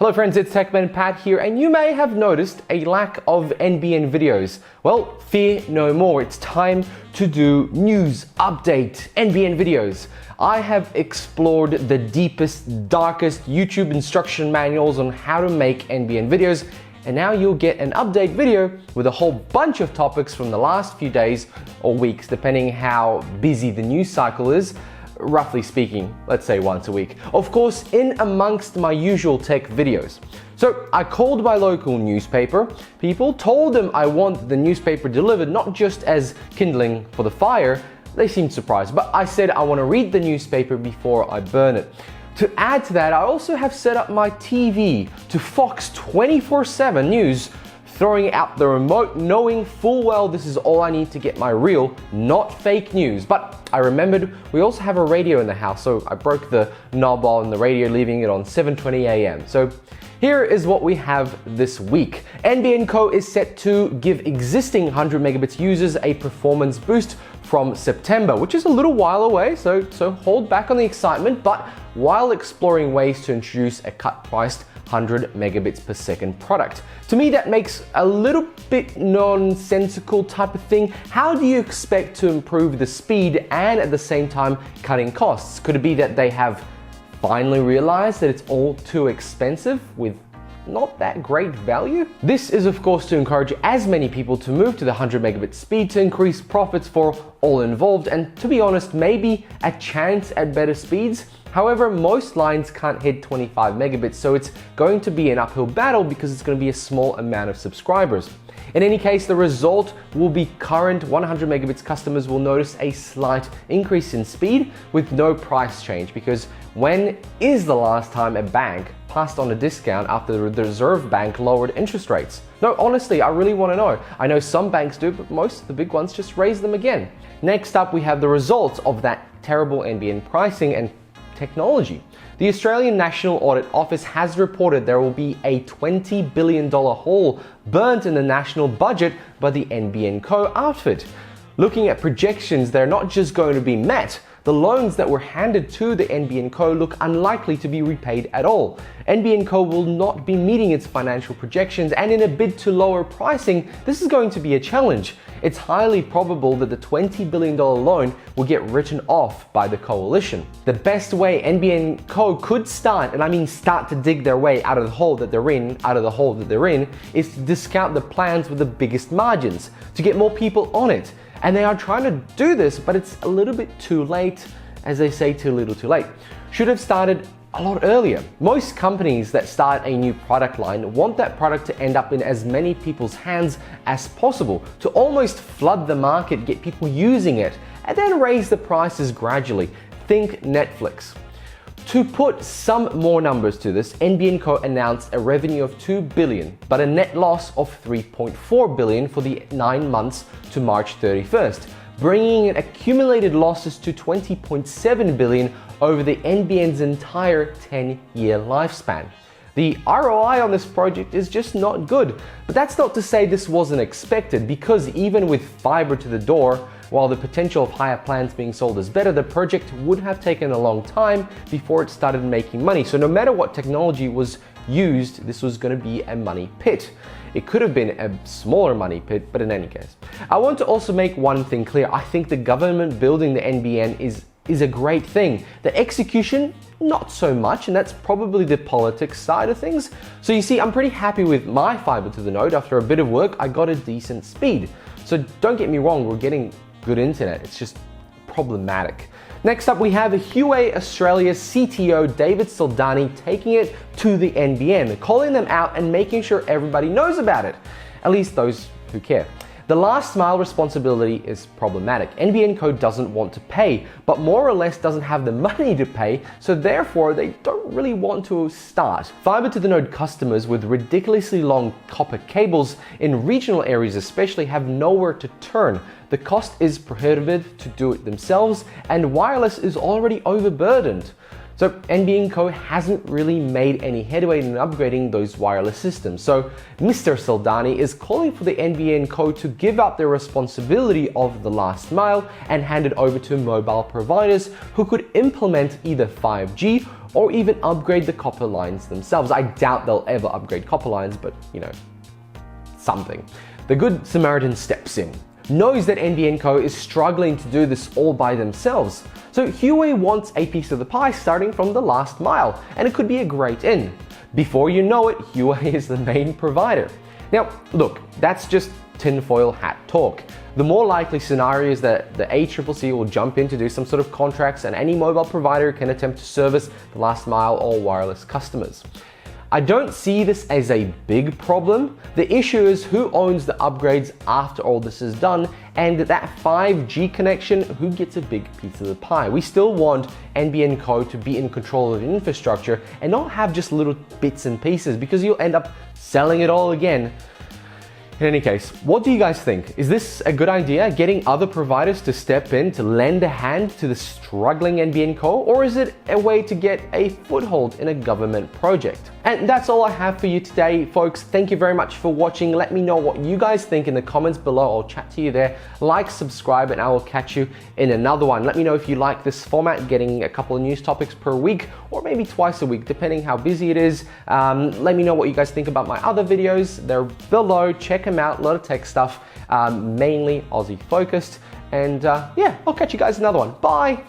Hello friends, it's TechMan Pat here, and you may have noticed a lack of NBN videos. Well, fear no more. It's time to do news, update, NBN videos. I have explored the deepest, darkest YouTube instruction manuals on how to make NBN videos, and now you'll get an update video with a whole bunch of topics from the last few days or weeks, depending how busy the news cycle is. Roughly speaking, let's say once a week. Of course, in amongst my usual tech videos. So I called my local newspaper people, told them I want the newspaper delivered not just as kindling for the fire. They seemed surprised, but I said I want to read the newspaper before I burn it. To add to that, I also have set up my TV to Fox 24/7 News, throwing out the remote, knowing full well this is all I need to get my real, not fake news. But I remembered we also have a radio in the house, so I broke the knob on the radio, leaving it on 7:20 AM. So here is what we have this week. NBN Co is set to give existing 100 megabits users a performance boost from September, which is a little while away, so hold back on the excitement, but while exploring ways to introduce a cut-priced 100 megabits per second product. To me, that makes a little bit nonsensical type of thing. How do you expect to improve the speed and at the same time cutting costs? Could it be that they have finally realized that it's all too expensive with not that great value? This is of course to encourage as many people to move to the 100 megabit speed to increase profits for all involved, and to be honest, maybe a chance at better speeds. However, most lines can't hit 25 megabits, so it's going to be an uphill battle because it's going to be a small amount of subscribers. In any case, the result will be current 100 megabits customers will notice a slight increase in speed with no price change, because when is the last time a bank passed on a discount after the Reserve Bank lowered interest rates? No, honestly, I really want to know. I know some banks do, but most of the big ones just raise them again. Next up, we have the results of that terrible NBN pricing and technology. The Australian National Audit Office has reported there will be a $20 billion hole burnt in the national budget by the NBN Co outfit. Looking at projections, they're not just going to be met. The loans that were handed to the NBN Co look unlikely to be repaid at all. NBN Co will not be meeting its financial projections, and in a bid to lower pricing, this is going to be a challenge. It's highly probable that the $20 billion loan will get written off by the coalition. The best way NBN Co could start, and I mean start to dig their way out of the hole that they're in, is to discount the plans with the biggest margins to get more people on it. And they are trying to do this, but it's a little bit too late. As they say, too little too late. Should have started a lot earlier. Most companies that start a new product line want that product to end up in as many people's hands as possible, to almost flood the market, get people using it, and then raise the prices gradually. Think Netflix. To put some more numbers to this, NBN Co announced a revenue of $2 billion, but a net loss of $3.4 billion for the 9 months to March 31st, bringing in accumulated losses to $20.7 billion over the NBN's entire 10-year lifespan. The ROI on this project is just not good, but that's not to say this wasn't expected, because even with fiber to the door, while the potential of higher plans being sold is better, the project would have taken a long time before it started making money. So no matter what technology was used, this was going to be a money pit. It could have been a smaller money pit, but in any case. I want to also make one thing clear. I think the government building the NBN is a great thing. The execution, not so much, and that's probably the politics side of things. So you see, I'm pretty happy with my fiber to the node. After a bit of work, I got a decent speed. So don't get me wrong, we're getting good internet. It's just problematic. Next up, we have Huawei Australia's CTO David Soldani taking it to the NBN, calling them out and making sure everybody knows about it, at least those who care. The last mile responsibility is problematic. NBN Co doesn't want to pay, but more or less doesn't have the money to pay, so therefore they don't really want to start. Fiber to the node customers with ridiculously long copper cables in regional areas especially have nowhere to turn. The cost is prohibitive to do it themselves, and wireless is already overburdened. So NBN Co hasn't really made any headway in upgrading those wireless systems. So Mr. Saldani is calling for the NBN Co to give up their responsibility of the last mile and hand it over to mobile providers who could implement either 5G or even upgrade the copper lines themselves. I doubt they'll ever upgrade copper lines, but you know, something. The Good Samaritan steps in, knows that NBN Co is struggling to do this all by themselves. So Huawei wants a piece of the pie starting from the last mile, and it could be a great in. Before you know it, Huawei is the main provider. Now, look, that's just tinfoil hat talk. The more likely scenario is that the ACCC will jump in to do some sort of contracts and any mobile provider can attempt to service the last mile or wireless customers. I don't see this as a big problem. The issue is who owns the upgrades after all this is done, and that 5G connection, who gets a big piece of the pie. We still want NBN Co to be in control of the infrastructure and not have just little bits and pieces, because you'll end up selling it all again. In any case, what do you guys think? Is this a good idea, getting other providers to step in to lend a hand to the struggling NBN Co, or is it a way to get a foothold in a government project? And that's all I have for you today, folks. Thank you very much for watching. Let me know what you guys think in the comments below. I'll chat to you there. Like, subscribe, and I will catch you in another one. Let me know if you like this format, getting a couple of news topics per week, or maybe twice a week, depending how busy it is. Let me know what you guys think about my other videos. They're below. Check them out. A lot of tech stuff, mainly Aussie focused. And yeah, I'll catch you guys in another one. Bye.